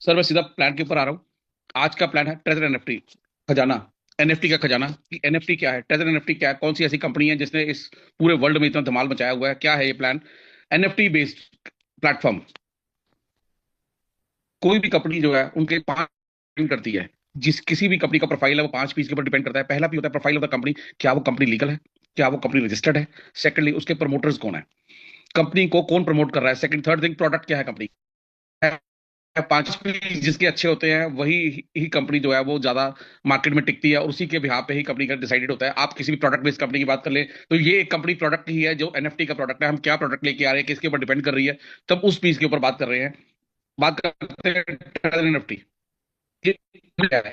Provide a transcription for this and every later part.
Sir मैं सीधा plan के ऊपर आ रहा हूँ। आज का प्लान है ट्रेजर एनएफटी खजाना। एनएफटी का खजाना कि एनएफटी क्या है, ट्रेजर एनएफटी क्या है, कौन सी ऐसी कंपनी है जिसने इस पूरे वर्ल्ड में इतना धमाल मचाया हुआ है, क्या है ये प्लान। NFT based platform. कोई भी कंपनी जो है उनके पांच डिपेंड करती है। जिस किसी भी कंपनी का प्रोफाइल है वो पांच पीस के ऊपर डिपेंड करता है। पहला भी होता है प्रोफाइल ऑफ द कंपनी, क्या वो कंपनी लीगल है, क्या वो कंपनी रजिस्टर्ड है। सेकंडली उसके प्रमोटर्स कौन है, कंपनी को कौन प्रमोट कर रहा है। सेकंड थर्ड थिंग, प्रोडक्ट क्या है कंपनी। पांच भी जिसके अच्छे होते हैं वही ही कंपनी जो है वो ज्यादा मार्केट में टिकती है, और उसी के बिहाफ पे ही कंपनी का डिसाइडेड होता है। आप किसी भी प्रोडक्ट बेस्ड कंपनी की बात कर ले तो ये एक कंपनी प्रोडक्ट ही है जो एनएफटी का प्रोडक्ट है। हम क्या प्रोडक्ट लेके आ रहे हैं, किसके ऊपर डिपेंड कर रही है, तब उस पीस के ऊपर बात कर रहे हैं। बात करते हैं NFT.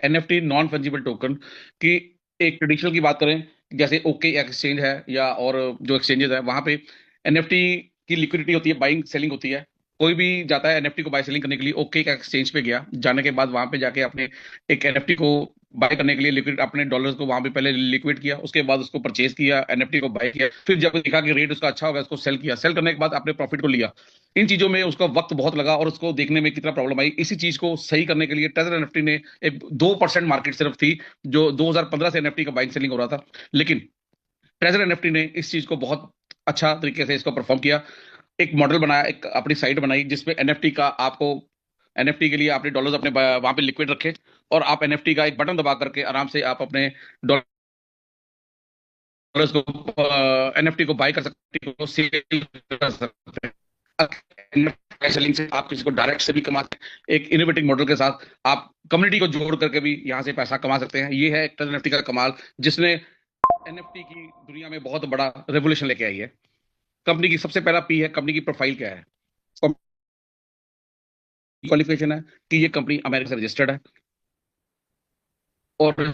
NFT non fungible token की एक ट्रेडिशनल की बात करें, जैसे ओके एक्सचेंज है या और जो एक्सचेंजेस है वहां पे एनएफटी की लिक्विडिटी होती है, बाइंग सेलिंग होती है। कोई भी जाता है एनएफटी को बाय सेलिंग करने के लिए, ओके का एक्सचेंज पे गया, जाने के बाद वहां पे जाके अपने एक एनएफटी को बाय करने के लिए लिक्विड अपने डॉलर्स को वहां पे पहले लिक्विड किया, उसके बाद उसको परचेज किया, एनएफटी को बाय किया, फिर जब देखा कि रेट उसका अच्छा होगा उसको सेल किया, सेल करने के बाद अपने प्रॉफिट को लिया। इन चीजों में उसका वक्त बहुत लगा और उसको देखने में कितना प्रॉब्लम आई। इसी चीज को सही करने के लिए टेजर एनएफटी ने एक 2% मार्केट सिर्फ थी जो 2015 से एनएफटी का बाइंग सेलिंग हो रहा था, लेकिन ट्रेजर एनएफटी ने इस चीज को बहुत अच्छा तरीके से इसको परफॉर्म किया। एक मॉडल बनाया, एक अपनी साइट बनाई जिसमें एनएफटी का आपको, एनएफटी के लिए आपने डॉलर्स अपने वहां पे लिक्विड रखे, और आप एनएफटी का एक बटन दबा करके आराम से आप अपने डॉलर्स को, एनएफटी को बाय कर सकते हो, सेल कर सकते हैं। सेलिंग से आप किसी को डायरेक्ट से भी कमा सकते हैं। एक इनोवेटिव मॉडल के साथ आप कम्युनिटी को जोड़ करके भी यहाँ से पैसा कमा सकते हैं। ये है एक एनएफटी का कमाल, जिसने एनएफटी की दुनिया में बहुत बड़ा रेवोल्यूशन लेके आई है। कंपनी की सबसे पहला पी है, कंपनी की प्रोफाइल क्या है। क्वालिफिकेशन है कि ये कंपनी अमेरिका से रजिस्टर्ड है, और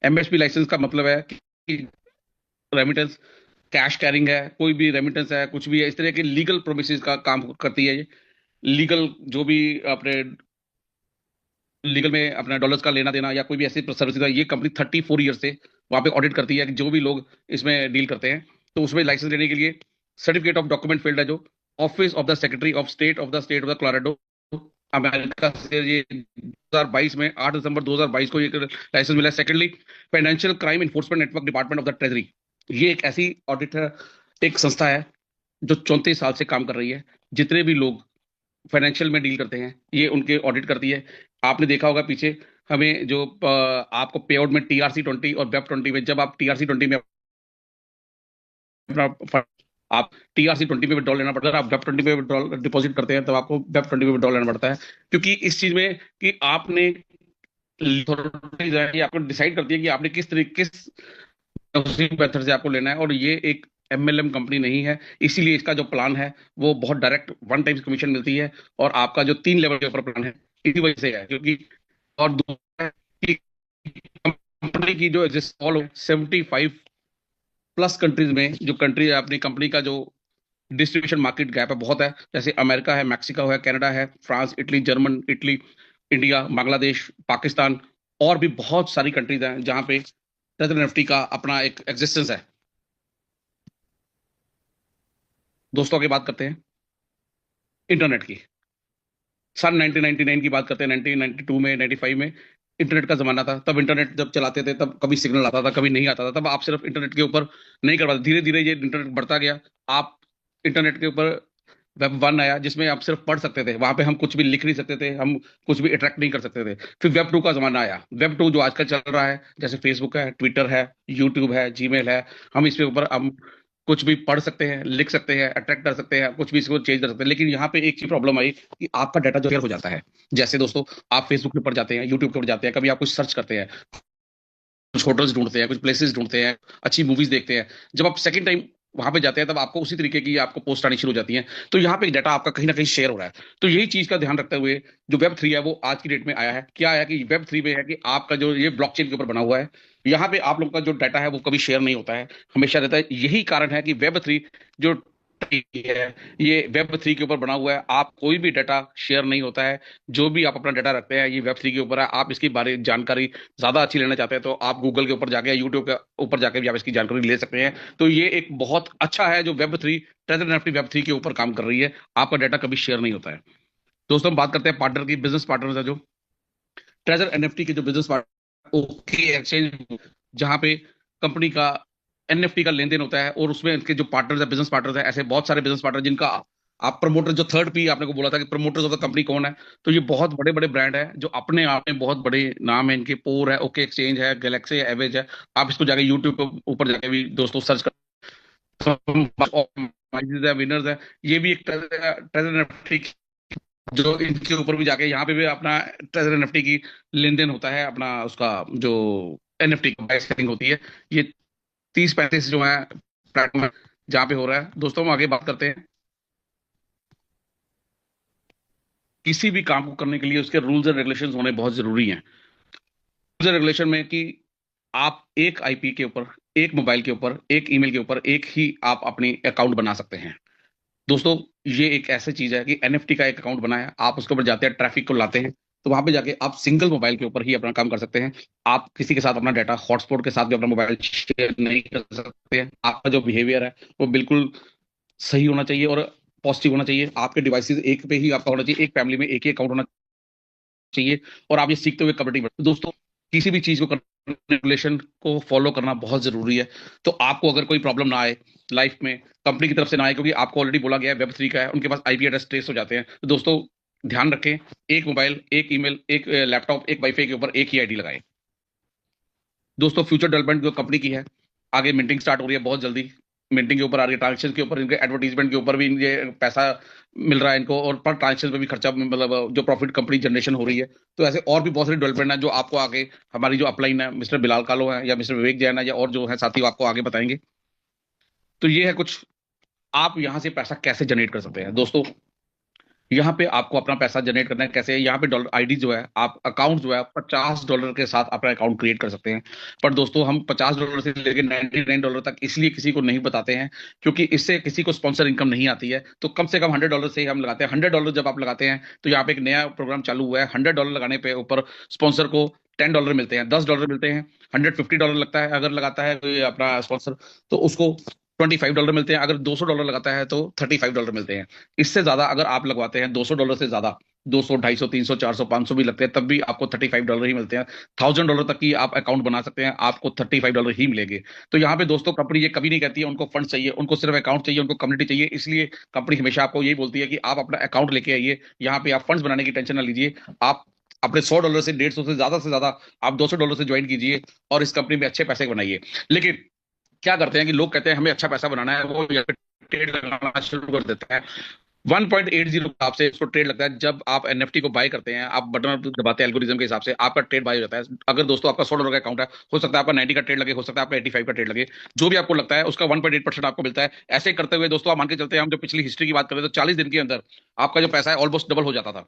एमएसपी लाइसेंस का मतलब है कि रेमिटेंस, कैश कैरिंग है, कोई भी रेमिटेंस है, कुछ भी है, इस तरह के लीगल प्रोमिस का काम करती है ये। लीगल जो भी अपने लीगल में अपना डॉलर्स का लेना देना या कोई भी ऐसी सर्विस, ये कंपनी 34 ईयर से वहां पे ऑडिट करती है कि जो भी लोग इसमें डील करते हैं। तो उसमें लाइसेंस लेने के लिए सर्टिफिकेट ऑफ डॉक्यूमेंट फील्ड है जो office of the secretary of state of the Colorado, America से, ये 2022 में 8 दिसंबर 2022 को ये लाइसेंस मिला है। Secondly, financial crime enforcement network department of the treasury, ये एक ऐसी ऑडिटर, एक संस्था है जो 34 साल से काम कर रही है। जितने भी लोग फाइनेंशियल में डील करते हैं ये उनके ऑडिट करती है। आपने देखा होगा पीछे हमें जो आपको पे आउट में टीआरसी 20 और वेब 20 में, जब आप टीआरसी 20 में अपना आप टीआरसी 20 में विड्रॉल लेना पड़ता है, आप वेब 20 में विड्रॉल डिपॉजिट करते हैं तब आपको वेब 20 में विड्रॉल लेना पड़ता है। क्योंकि इस चीज में कि आपने authorities है, ये आपको डिसाइड करती है कि आपने किस तरीके किस मेथड से आपको लेना है, और ये एक एमएलएम कंपनी नहीं है। इसीलिए इसका जो प्लान है वो बहुत डायरेक्ट वन टाइम कमीशन मिलती है, और आपका जो 3 लेवल के ऊपर प्लान है इसी वजह से है। क्योंकि और दूसरा है कि कंपनी की जो एग्जिस्ट ऑल 75 प्लस कंट्रीज में, जो कंट्री है अपनी कंपनी का जो डिस्ट्रीब्यूशन मार्केट गैप है बहुत है, जैसे अमेरिका है, मैक्सिको है, कनाडा है, France, Italy, German, Italy, India, Bangladesh, Pakistan, और भी बहुत सारी कंट्रीज हैं जहां पे ट्रेजर एनएफटी का अपना एक एग्जिस्टेंस है। दोस्तों आगे बात करते हैं इंटरनेट की। सन 1999 की बात करते हैं, 1992 में, 95 में इंटरनेट का जमाना था। तब इंटरनेट जब चलाते थे तब कभी सिग्नल आता था, कभी नहीं आता था। तब आप सिर्फ इंटरनेट के ऊपर नहीं कर पाते, धीरे धीरे ये इंटरनेट बढ़ता गया। आप इंटरनेट के ऊपर वेब 1 आया जिसमें आप सिर्फ पढ़ सकते थे, वहां पे हम कुछ भी लिख नहीं सकते थे, हम कुछ भी अट्रैक्ट नहीं कर सकते थे। फिर वेब 2 का जमाना आया, वेब 2 जो आजकल चल रहा है, जैसे फेसबुक है, ट्विटर है, यूट्यूब है, जीमेल है। हम इसके ऊपर हम कुछ भी पढ़ सकते हैं, लिख सकते हैं, अट्रैक्ट कर सकते हैं, कुछ भी इसको चेंज कर सकते हैं। लेकिन यहाँ पे एक चीज प्रॉब्लम आई कि आपका डाटा जो शेयर हो जाता है। जैसे दोस्तों, आप फेसबुक के ऊपर जाते हैं, यूट्यूब के ऊपर जाते हैं, कभी आप कुछ सर्च करते हैं, कुछ होटल्स ढूंढते हैं, कुछ प्लेसेस ढूंढते हैं, अच्छी मूवीज देखते हैं। जब आप सेकंड टाइम वहां पे जाते हैं तब आपको उसी तरीके की आपको पोस्ट आनी शुरू हो जाती है। तो यहाँ पे डाटा आपका कहीं ना कहीं शेयर हो रहा है। तो यही चीज का ध्यान रखते हुए जो वेब 3 है वो आज की डेट में आया है। क्या आया कि वेब 3 में है कि आपका जो ये ब्लॉकचेन के ऊपर बना हुआ है, यहाँ पे आप लोगों का जो डाटा है वो कभी शेयर नहीं होता है, हमेशा रहता है। यही कारण है कि वेब 3 जो है ये वेब 3 के ऊपर बना हुआ है। आप कोई भी डाटा शेयर नहीं होता है। जो भी आप अपना डाटा रखते हैं ये वेब 3 के ऊपर है। आप इसकी बारे जानकारी ज्यादा अच्छी लेना चाहते हैं तो आप गूगल के ऊपर जाके या यूट्यूब के ऊपर जाके भी आप इसकी जानकारी ले सकते हैं। तो ये एक बहुत अच्छा है जो वेब 3, ट्रेजर एनएफटी वेब 3 के ऊपर काम कर रही है। आपका डाटा कभी शेयर नहीं होता है। दोस्तों हम बात करते हैं पार्टनर की, बिजनेस पार्टनर है जो ट्रेजर एनएफटी के जो बिजनेस पार्टनर, ओके एक्सचेंज, जहां पे कंपनी का एनएफटी का लेन देन होता है, और उसमें इनके जो पार्टनर्स है, बिजनेस पार्टनर्स है, ऐसे बहुत सारे बिजनेस पार्टनर जिनका आप प्रमोटर, जो थर्ड पी आपने को बोला था कि प्रमोटर्स ऑफ द कंपनी कौन है, तो ये बहुत बड़े बड़े ब्रांड है जो अपने आप में बहुत बड़े नाम है इनके। पोर है, ओके एक्सचेंज है, गैलेक्सी है, एवेज है। आप इसको जाके यूट्यूब के ऊपर जाके भी दोस्तों सर्च कर, विनर्स है। ये भी एक ट्रेजर एनएफटी, जो इनके ऊपर भी जाके यहाँ पे भी अपना ट्रेजर एनएफटी की लेन देन होता है, अपना उसका जो एनएफटी की बाय सेलिंग होती है। ये 30-35 जो है प्लेटफॉर्म है जहाँ पे हो रहा है। दोस्तों हम आगे बात करते हैं। किसी भी काम को करने के लिए उसके रूल्स एंड रेगुलेशंस होने बहुत जरूरी हैं। रूल्स एंड रेगुलेशन में कि आप एक आईपी के ऊपर, एक मोबाइल के ऊपर, एक ईमेल के ऊपर एक ही आप अपनी अकाउंट बना सकते हैं। दोस्तों ये एक ऐसी चीज है कि एनएफटी का एक अकाउंट बनाया, आप उसके ऊपर जाते हैं, ट्रैफिक को लाते हैं, तो वहां पे जाके आप सिंगल मोबाइल के ऊपर ही अपना काम कर सकते हैं। आप किसी के साथ अपना डाटा, हॉटस्पॉट के साथ भी अपना मोबाइल शेयर नहीं कर सकते हैं। आपका जो बिहेवियर है वो बिल्कुल सही होना चाहिए और पॉजिटिव होना चाहिए। आपके डिवाइसेस एक पे ही आपका होना चाहिए, एक फैमिली में एक ही अकाउंट होना चाहिए, और आप ये सीखते हुए कम्युनिटी में। दोस्तों किसी भी चीज को करने, रेगुलेशन को फॉलो करना बहुत जरूरी है। तो आपको अगर कोई प्रॉब्लम ना आए लाइफ में, कंपनी की तरफ से ना आए, क्योंकि आपको ऑलरेडी बोला गया है वेब 3 का है, उनके पास आईपी एड्रेस ट्रेस हो जाते हैं। तो दोस्तों ध्यान रखें, एक मोबाइल, एक ईमेल, एक लैपटॉप, एक वाईफाई के ऊपर एक ही आईडी लगाएं। दोस्तों फ्यूचर डेवलपमेंट जो कंपनी की है, आगे मिंटिंग स्टार्ट हो रही है बहुत जल्दी। मिंटिंग के ऊपर आ रही है, ट्रांजेक्शन के ऊपर, इनके एडवर्टीजमेंट के ऊपर भी इनके पैसा मिल रहा है इनको, और पर ट्रांजेक्शन पे भी खर्चा, मतलब जो प्रॉफिट कंपनी जनरेशन हो रही है। तो ऐसे और भी बहुत सारी डेवलपमेंट है जो आपको आगे हमारी जो अपलाइन है, मिस्टर बिलाल कालो है या मिस्टर विवेक जैन है या और जो है साथी, वो आपको आगे बताएंगे। तो ये है कुछ, आप यहाँ से पैसा कैसे जनरेट कर सकते हैं। दोस्तों यहाँ पे आपको अपना पैसा जनरेट करना है कैसे, यहाँ पे डॉलर आईडी जो है, आप अकाउंट जो है $50 के साथ अपना अकाउंट क्रिएट कर सकते हैं। पर दोस्तों हम $50 से लेकर $99 तक इसलिए किसी को नहीं बताते हैं, क्योंकि इससे किसी को स्पॉन्सर इनकम नहीं आती है। तो कम से कम $100 से ही हम लगाते हैं। $100 जब आप लगाते हैं तो यहाँ पे एक नया प्रोग्राम चालू हुआ है। $100 लगाने पे ऊपर स्पॉन्सर को $10 मिलते हैं, $10 मिलते हैं। $150 लगता है अगर लगाता है कोई अपना स्पॉन्सर, तो उसको $25 मिलते हैं। अगर $200 लगाता है तो $35 मिलते हैं। इससे ज्यादा अगर आप लगवाते हैं, $200 से ज्यादा, 200, 250, 300, 400, 500 भी लगते हैं, तब भी आपको $35 ही मिलते हैं। $1000 तक की आप अकाउंट बना सकते हैं, आपको $35 ही मिलेंगे। तो यहाँ पे दोस्तों कंपनी ये कभी नहीं कहती है उनको फंड चाहिए, उनको सिर्फ अकाउंट चाहिए, उनको कम्युनिटी चाहिए। इसलिए कंपनी हमेशा आपको यही बोलती है कि आप अपना अकाउंट लेके आइए, यहाँ पे आप फंड्स बनाने की टेंशन ना लीजिए। आप अपने $100 से 150 से ज्यादा आप $200 से ज्वाइन कीजिए और इस कंपनी में अच्छे पैसे बनाइए। लेकिन क्या करते हैं कि लोग कहते हैं हमें अच्छा पैसा बनाना है, वो ट्रेड लगाना शुरू कर देते हैं। 1.80 के हिसाब से उसको ट्रेड लगता है। जब आप एनएफटी को बाय करते हैं, आप बटन दबाते हैं, एल्गोरिज्म के हिसाब से आपका ट्रेड बाय हो जाता है। अगर दोस्तों आपका $100 का अकाउंट है, हो सकता है आपका 90 का ट्रेड लगे, हो सकता है आपका 85 का ट्रेड लगे, जो भी आपको लगता है उसका 1.8% आपको मिलता है। ऐसे करते हुए दोस्तों आप मान के चलते हैं, हम जो पिछली हिस्ट्री की बात करें तो 40 दिन के अंदर आपका जो पैसा है ऑलमोस्ट डबल हो जाता था।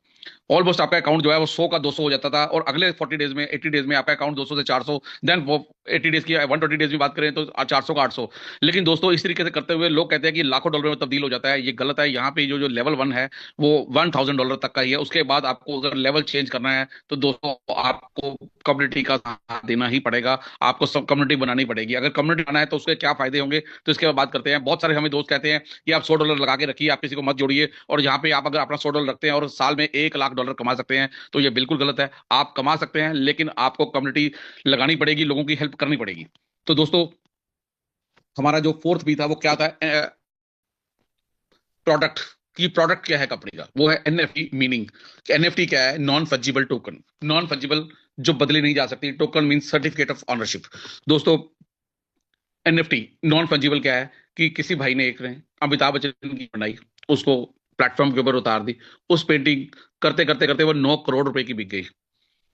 ऑलमोस्ट आपका अकाउंट जो है वो 100 का 200 हो जाता था, और अगले 40 डेज में, 80 डेज में आपका अकाउंट 200 से 400, देन वो 80 डेज की, 120 डेज में बात करें तो 400 का 800। लेकिन दोस्तों इस तरीके से करते हुए लोग कहते हैं कि लाखों डॉलर में तब्दील हो जाता है। ये गलत है। यहाँ पे जो जो लेवल 1 है वो $1000 तक का ही है। उसके बाद आपको अगर लेवल चेंज करना है तो दोस्तों आपको कम्युनिटी का साथ देना ही पड़ेगा, आपको सब कम्युनिटी बनानी पड़ेगी। अगर कम्युनिटी बनाना है तो उसके क्या फायदे होंगे, तो इसके बाद बात करते हैं। बहुत सारे हमें दोस्त कहते हैं कि आप $100 लगा के रखिए, आप किसी को मत जोड़िए, और यहाँ पे आप अगर अपना $100 रखते हैं और साल में $1 लाख कमा सकते हैं, तो ये बिल्कुल गलत है। आप कमा सकते हैं लेकिन आपको कम्युनिटी लगानी पड़ेगी, लोगों की हेल्प करनी पड़ेगी। तो दोस्तों हमारा जो फोर्थ भी था वो क्या था, प्रोडक्ट। की प्रोडक्ट क्या है कंपनी का, वो है एनएफटी। मीनिंग एनएफटी क्या है, non fungible token. Non fungible, जो बदली नहीं जा सकती। Token mean certificate of ownership. दोस्तों एनएफटी नॉन फंजिबल क्या है कि किसी भाई ने, एक ने अमिताभ बच्चन की बनाई, उसको प्लेटफॉर्म के ऊपर उतार दी, उस पेंटिंग करते करते करते वो 9 करोड़ रुपए की बिक गई।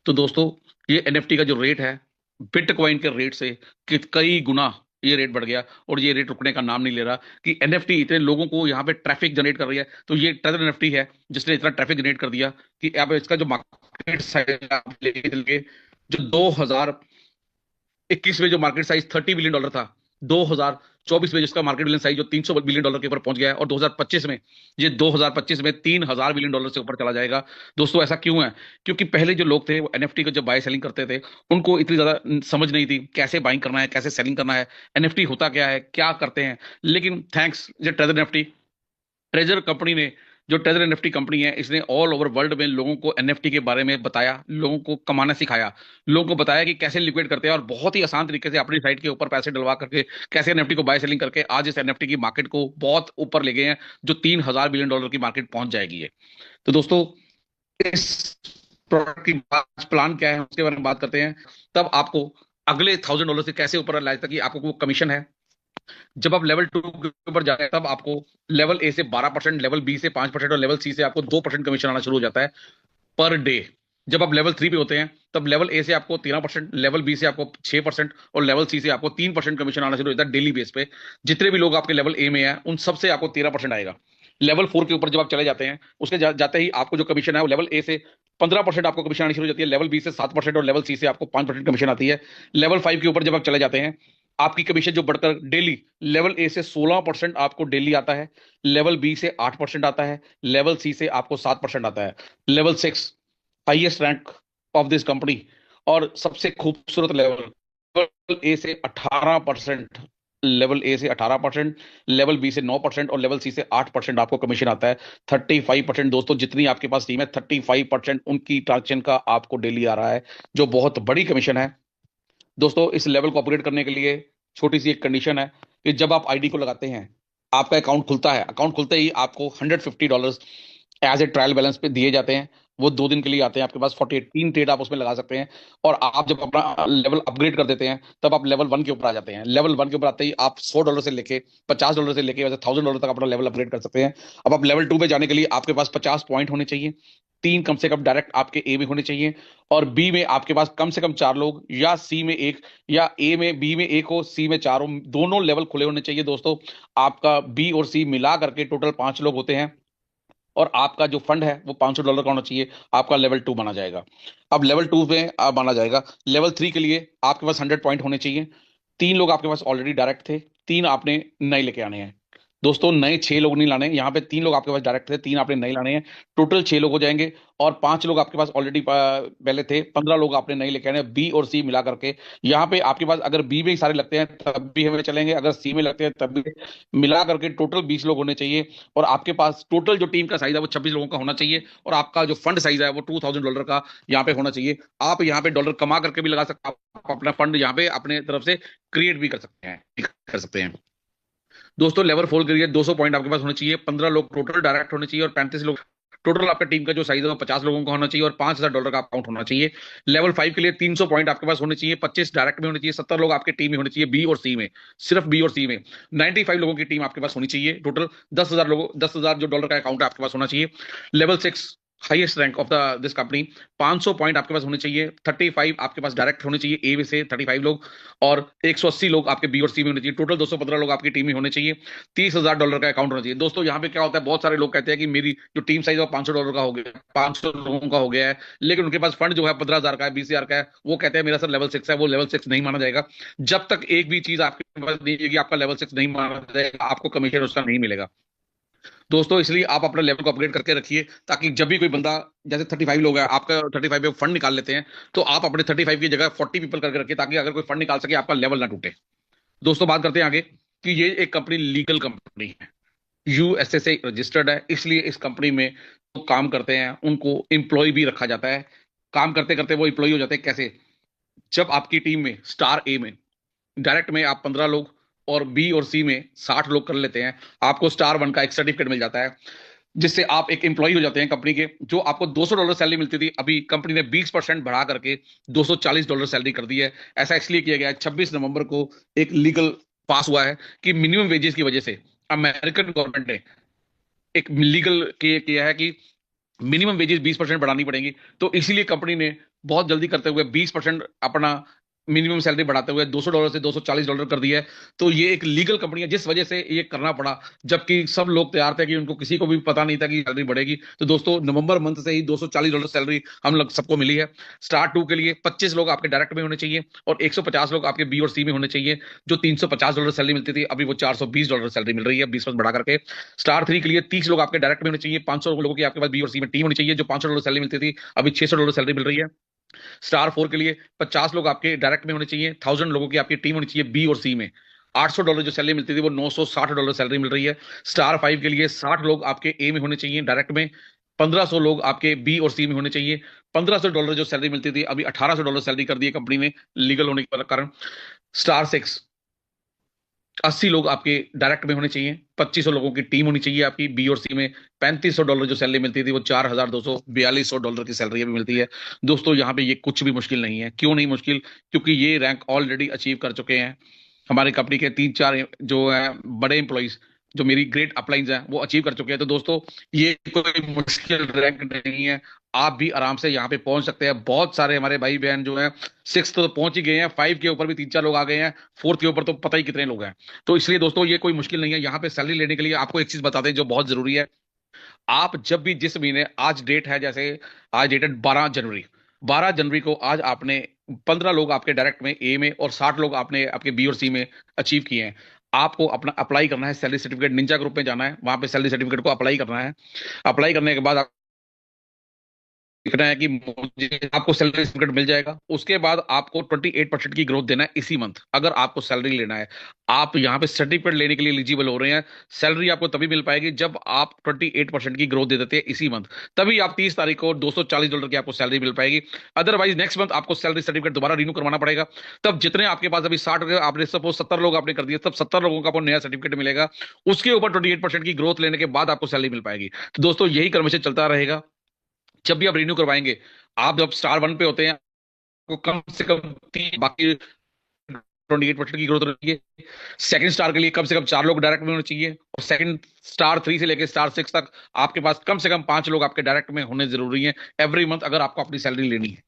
तो दोस्तों ये एनएफटी का जो रेट है, बिटकॉइन के रेट से कई गुना ये रेट बढ़ गया, और ये रेट रुकने का नाम नहीं ले रहा। कि एनएफटी इतने लोगों को यहाँ पे ट्रैफिक जनरेट कर रही है, तो ये ट्रेजर एनएफटी है जिसने इतना ट्रैफिक जनरेट कर दिया कि अब इसका जो मार्केट साइज आप लेके चल के, जो 2021 में जो मार्केट साइज $30 बिलियन था, 2024 में जिसका मार्केट बिलियन साइज जो $300 बिलियन के ऊपर पहुंच गया है, और 2025 में, ये 2025 में $3000 बिलियन से ऊपर चला जाएगा। दोस्तों ऐसा क्यों है, क्योंकि पहले जो लोग थे वो एनएफटी को जब बाय सेलिंग करते थे, उनको इतनी ज्यादा समझ नहीं थी कैसे बाइंग करना है, कैसे सेलिंग करना है, एनएफटी होता क्या है, क्या करते हैं। लेकिन थैंक्स ये ट्रेजर एनएफटी, ट्रेजर कंपनी ने जो ट्रेजर एनएफटी कंपनी है, इसने ऑल ओवर वर्ल्ड में लोगों को एनएफटी के बारे में बताया, लोगों को कमाना सिखाया, लोगों को बताया कि कैसे लिक्विड करते हैं, और बहुत ही आसान तरीके से अपनी साइट के ऊपर पैसे डलवा करके कैसे एनएफटी को बाय सेलिंग करके आज इस एनएफटी की मार्केट को बहुत ऊपर ले गए हैं, जो $3,000 बिलियन की मार्केट पहुंच जाएगी है। तो दोस्तों, इस प्रोडक्ट की प्लान क्या है उसके बारे में बात करते हैं। तब आपको अगले $1,000 से कैसे ऊपर लाए तक कि आपको वो कमीशन है। जब आप लेवल 2 के ऊपर जाते हैं तब आपको लेवल ए से 12%, लेवल बी से 5% और लेवल सी से आपको 2% कमीशन आना शुरू हो जाता है पर डे। जब आप लेवल 3 पे होते हैं तब लेवल ए से आपको 13%, लेवल बी से आपको 6% और लेवल सी से आपको 3% कमीशन आना शुरू हो जाता है डेली बेस पे। जितने भी लोग आपके लेवल ए में हैं उन सबसे आपको 13% आएगा। लेवल 4 के ऊपर जब आप चले जाते हैं उसके जाते ही आपको जो कमीशन है वो लेवल ए से 15% आपको कमीशन आनी शुरू हो जाती है, लेवल बी से 7% और लेवल सी से आपको 5% कमीशन आती है। लेवल 5 के ऊपर जब आप चले जाते हैं आपकी कमीशन जो बढ़कर डेली लेवल ए से 16% आपको डेली आता है, लेवल बी से 8% आता है, लेवल सी से आपको 7% आता है, level 6 highest rank of this company और सबसे खूबसूरत लेवल, लेवल ए से 18%, लेवल ए से 18%, लेवल बी से 9% और लेवल सी से 8% आपको कमीशन आता है। 35% दोस्तों, जितनी आपके पास टीम है 35% उनकी ट्रांजेक्शन का आपको डेली आ रहा है, जो बहुत बड़ी कमीशन है। दोस्तों, इस लेवल को अपग्रेड करने के लिए छोटी सी एक कंडीशन है कि जब आप आईडी को लगाते हैं, आपका अकाउंट खुलता है, अकाउंट खुलते ही आपको $150 एज ए ट्रायल बैलेंस पे दिए जाते हैं। वो 2 दिन के लिए आते हैं आपके पास, 48 ट्रेड आप उसमें लगा सकते हैं। और आप जब अपना लेवल अपग्रेड कर देते हैं तब आप लेवल 1 के ऊपर आ जाते हैं। लेवल 1 के ऊपर आते ही आप $100 से लेके $50 से लेके वैसे $1,000 तक अपना लेवल अपग्रेड कर सकते हैं। अब आप लेवल 2 पे जाने के लिए आपके पास 50 पॉइंट होने चाहिए, 3 कम से कम डायरेक्ट आपके ए में होने चाहिए, और बी में आपके पास कम से कम 4 लोग, या सी में एक, या ए में बी में एक हो, सी में 4 हो, दोनों लेवल खुले होने चाहिए दोस्तों। आपका बी और सी मिला करके टोटल 5 लोग होते हैं, और आपका जो फंड है वो $500 का होना चाहिए, आपका लेवल 2 माना जाएगा। अब लेवल 2 में आप माना जाएगा। लेवल 3 के लिए आपके पास 100 पॉइंट होने चाहिए। 3 लोग आपके पास ऑलरेडी डायरेक्ट थे, 3 आपने नए लेके आने हैं। दोस्तों, नए 6 लोग नहीं लाने, यहाँ पे 3 लोग आपके पास डायरेक्ट थे, 3 आपने नए लाने हैं, टोटल 6 लोग हो जाएंगे। और 5 लोग आपके पास ऑलरेडी पहले थे, 15 लोग आपने नए लेके आने हैं, बी और सी मिला करके। यहाँ पे आपके पास अगर बी में ही सारे लगते हैं तब भी हमें चलेंगे, अगर सी में लगते हैं तब भी, मिला करके टोटल 20 लोग होने चाहिए। और आपके पास टोटल जो टीम का साइज है वो 26 लोगों का होना चाहिए, और आपका जो फंड साइज है वो $2,000 का यहाँ पे होना चाहिए। आप यहाँ पे डॉलर कमा करके भी लगा सकते हैं, आप अपना फंड यहाँ पे अपने तरफ से क्रिएट भी कर सकते हैं। दोस्तों, लेवल 4 के लिए 200 पॉइंट आपके पास होने चाहिए, 15 लोग टोटल डायरेक्ट होने चाहिए, और 35 लोग टोटल आपका टीम का जो साइज है वो 50 लोगों का होना चाहिए, और $5,000 का अकाउंट होना चाहिए। लेवल 5 के लिए 300 पॉइंट आपके पास होने चाहिए, 25 डायरेक्ट में होने चाहिए, 70 लोग आपके टीम में होने चाहिए, बी और सी में, सिर्फ बी और सी में 95 लोगों की टीम आपके पास होनी चाहिए। टोटल 10,000 जो डॉलर का अकाउंट है आपके पास होना चाहिए। Level 6 highest rank of the this company, 500 point आपके पास होने चाहिए, 35 आपके पास डायरेक्ट होने चाहिए ए में से 35 लोग, और 180 लोग आपके बी और सी में होने चाहिए, टोटल 215 लोग आपकी टीम में होने चाहिए। $30,000 का अकाउंट होना चाहिए। दोस्तों, यहाँ पे क्या होता है, बहुत सारे लोग कहते हैं कि मेरी जो टीम साइज है वो $500 का हो गया, 500 लोगों का हो गया है, लेकिन उनके पास फंड जो है 15,000 का है, 20,000 का है, वो कहते हैं मेरा सर लेवल 6 है। वो लेवल 6 नहीं माना जाएगा। जब तक एक भी चीज आपके पास नहीं है कि आपका लेवल 6 नहीं माना जाएगा, आपको कमीशन उसका नहीं मिलेगा। दोस्तों, इसलिए आप अपना लेवल को अपग्रेड करके रखिए, ताकि जब भी कोई बंदा, जैसे 35 लोग हैं, आपका 35 पे फंड निकाल लेते हैं, तो आप अपने 35 की जगह 40 पीपल करके रखिए, ताकि अगर कोई फंड निकाल सके आपका लेवल ना टूटे। दोस्तों, बात करते हैं आगे कि ये एक कंपनी लीगल कंपनी है, यूएसए से रजिस्टर्ड है, इसलिए इस कंपनी में जो काम करते हैं उनको एम्प्लॉय भी रखा जाता है। काम करते करते वो एम्प्लॉय हो जाते हैं। कैसे? जब आपकी टीम में स्टार ए में डायरेक्ट में आप 15 लोग और बी और सी में 60 लोग कर लेते हैं, आपको स्टार 1 का एक सर्टिफिकेट मिल जाता है, जिससे आप एक एम्प्लॉय हो जाते हैं कंपनी के। जो आपको $200 सैलरी मिलती थी, अभी कंपनी ने 20% बढ़ा करके $240 सैलरी कर दी है। ऐसा इसलिए किया गया है, 26 नवंबर को एक लीगल पास हुआ है कि मिनिमम वेजेस की वजह से अमेरिकन गवर्नमेंट ने एक लीगल किया है कि मिनिमम वेजेस 20% बढ़ानी पड़ेगी। तो इसीलिए कंपनी ने बहुत जल्दी करते हुए 20% अपना मिनिमम सैलरी बढ़ाते हुए $200 से $240 कर दिया है। तो ये एक लीगल कंपनी है, जिस वजह से ये करना पड़ा, जबकि सब लोग तैयार थे, कि उनको किसी को भी पता नहीं था कि सैलरी बढ़ेगी। तो दोस्तों, नवंबर मंथ से ही $240 सैलरी हम लोग सबको मिली है। स्टार 2 के लिए 25 लोग आपके डायरेक्ट में होने चाहिए, और 150 लोग आपके बी और सी में होने चाहिए। जो $350 सैलरी मिलती थी, अभी वो $420 सैलरी मिल रही है, 20% बढ़ा करके। स्टार 3 के लिए 30 लोग आपके डायरेक्ट में होने चाहिए, 500 लोगों की आपके पास बी और सी में टीम होनी चाहिए। जो $500 सैलरी मिलती थी, अभी $600 सैलरी मिल रही है। स्टार 4 के लिए 50 लोग आपके डायरेक्ट में होने चाहिए, 1,000 लोगों की आपकी टीम होनी चाहिए बी और सी में, $800 जो सैलरी मिलती थी वो $960 सैलरी मिल रही है। स्टार 5 के लिए 60 लोग आपके ए में होने चाहिए डायरेक्ट में, 1500 लोग आपके बी और सी में होने चाहिए। $1500 जो सैलरी मिलती थी अभी $1800 सैलरी कर दी है कंपनी ने, लीगल होने के कारण। स्टार 6 80 लोग आपके डायरेक्ट में होने चाहिए, 2500 लोगों की टीम होनी चाहिए आपकी बी और सी में। $3500 जो सैलरी मिलती थी वो $4242 की सैलरी अभी मिलती है। दोस्तों यहाँ पे ये कुछ भी मुश्किल नहीं है। क्यों नहीं मुश्किल? क्योंकि ये रैंक ऑलरेडी अचीव कर चुके हैं हमारी कंपनी के 3-4 जो है बड़े एम्प्लॉइज, जो मेरी ग्रेट अपलाइंस हैं वो अचीव कर चुके हैं। तो दोस्तों ये कोई मुश्किल रैंक नहीं है, आप भी आराम से यहाँ पे पहुंच सकते हैं। बहुत सारे हमारे भाई बहन जो है 6 तो पहुंच ही गए हैं, 5 के ऊपर भी 3-4 लोग आ गए हैं, 4 के ऊपर तो पता ही कितने लोग हैं। तो इसलिए दोस्तों ये कोई मुश्किल नहीं है। यहाँ पे सैलरी लेने के लिए आपको एक चीज बता दें जो बहुत जरूरी है। आप जब भी जिस महीने, आज डेट है जैसे, आज डेट है 12 जनवरी, 12 जनवरी को आज आपने 15 लोग आपके डायरेक्ट में ए में और 60 लोग आपने आपके बी और सी में अचीव किए हैं। आपको अपना अप्लाई करना है सैलरी सर्टिफिकेट, निंजा ग्रुप में जाना है, वहां पे सैलरी सर्टिफिकेट को अप्लाई करना है। अप्लाई करने के बाद लिखना है कि मुझे, आपको सैलरी सर्टिफिकेट मिल जाएगा। उसके बाद आपको 28% की ग्रोथ देना है इसी मंथ, अगर आपको सैलरी लेना है। आप यहाँ पे सर्टिफिकेट लेने के लिए एलिजिबल हो रहे हैं। सैलरी आपको तभी मिल पाएगी जब आप 28% की ग्रोथ दे देते हैं इसी मंथ, तभी आप 30 तारीख को $240 की आपको सैलरी मिल पाएगी। अदरवाइज नेक्स्ट मंथ आपको सैलरी सर्टिफिकेट दोबारा रिन्यू करवाना पड़ेगा। तब जितने आपके पास अभी 60, आपने सपोज 70 लोग आपने कर दिए, तब 70 लोगों का आपको नया सर्टिफिकेट मिलेगा। उसके ऊपर 28% की ग्रोथ लेने के बाद आपको सैलरी मिल पाएगी। तो दोस्तों यही क्रम से चलता रहेगा। जब भी आप रिन्यू करवाएंगे, आप जब स्टार 1 पे होते हैं आपको कम से कम तीन, बाकी 28% की ग्रोथ होनी है। सेकंड स्टार के लिए कम से कम 4 लोग डायरेक्ट में होने चाहिए, और सेकंड स्टार 3 से लेकर स्टार 6 तक आपके पास कम से कम 5 लोग आपके डायरेक्ट में होने जरूरी है एवरी मंथ, अगर आपको अपनी सैलरी लेनी है।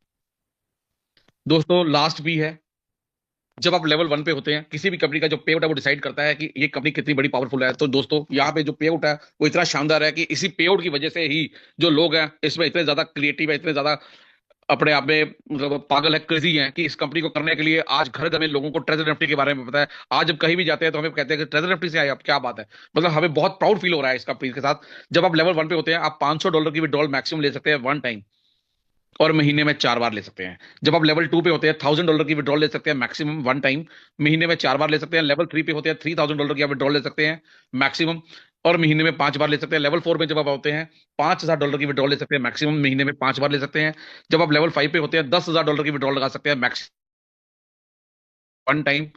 दोस्तों लास्ट भी है, जब आप लेवल 1 पे होते हैं, किसी भी कंपनी का जो पे आउट है वो डिसाइड करता है कि ये कंपनी कितनी बड़ी पावरफुल है। तो दोस्तों यहाँ पे जो पे आउट है वो इतना शानदार है कि इसी पे आउट की वजह से ही जो लोग हैं इसमें इतने ज्यादा क्रिएटिव है, इतने ज्यादा अपने आप में मतलब पागल है, क्रेजी है, कि इस कंपनी को करने के लिए आज घर घर में लोगों को ट्रेजर निफ्टी के बारे में पता है। आज जब कहीं भी जाते हैं तो हमें कहते हैं कि ट्रेजर निफ्टी से आए आप, क्या बात है। मतलब हमें बहुत प्राउड फील हो रहा है इस कंपनी के साथ। जब आप लेवल 1 पे होते हैं, आप $500 की विड्रॉल मैक्सिमम ले सकते हैं 1 टाइम, और महीने में 4 बार ले सकते हैं। जब आप लेवल 2 पे होते हैं, $1000 की विड्रॉल ले सकते हैं मैक्सिमम 1 टाइम, महीने में 4 बार ले सकते हैं। लेवल 3 पे होते हैं, $3000 की आप विड्रॉल ले सकते हैं मैक्सिमम, और महीने में 5 बार ले सकते हैं। लेवल 4 में जब आप होते हैं, $5000 की विड्रॉल ले सकते हैं मैक्सिमम, महीने में 5 बार ले सकते हैं। जब आप लेवल 5 पे होते हैं, $10,000 की विड्रॉल लगा सकते हैं मैक्सिमम 1 टाइम,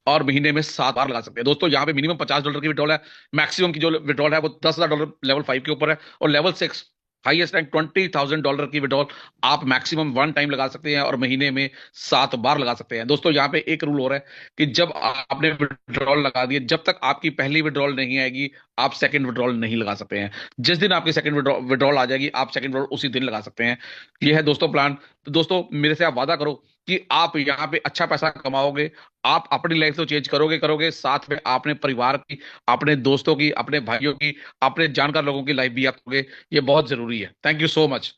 और महीने में 7 बार लगा सकते हैं। दोस्तों यहाँ पे मिनिमम $50 की विड्रॉल है, मैक्सिमम की जो विड्रॉल है वो $10,000 लेवल 5 के ऊपर है, और लेवल 6 हाईएस्ट रैंक $20,000 की विड्रॉल आप मैक्सिमम 1 टाइम लगा सकते हैं, और महीने में 7 बार लगा सकते हैं। दोस्तों यहाँ पे एक रूल हो रहा है कि जब आपने विड्रॉल लगा दिए, जब तक आपकी पहली विड्रॉल नहीं आएगी आप सेकंड विड्रॉल नहीं लगा सकते हैं। जिस दिन आपकी सेकंड विड्रॉल आ जाएगी आप सेकंड विड्रॉल उसी दिन लगा सकते हैं। ये है दोस्तों प्लान। तो दोस्तों मेरे से आप वादा करो कि आप यहाँ पे अच्छा पैसा कमाओगे, आप अपनी लाइफ तो चेंज करोगे करोगे, साथ में अपने परिवार की, अपने दोस्तों की, अपने भाइयों की, अपने जानकार लोगों की लाइफ भी आप करोगे। ये बहुत जरूरी है। Thank you so much.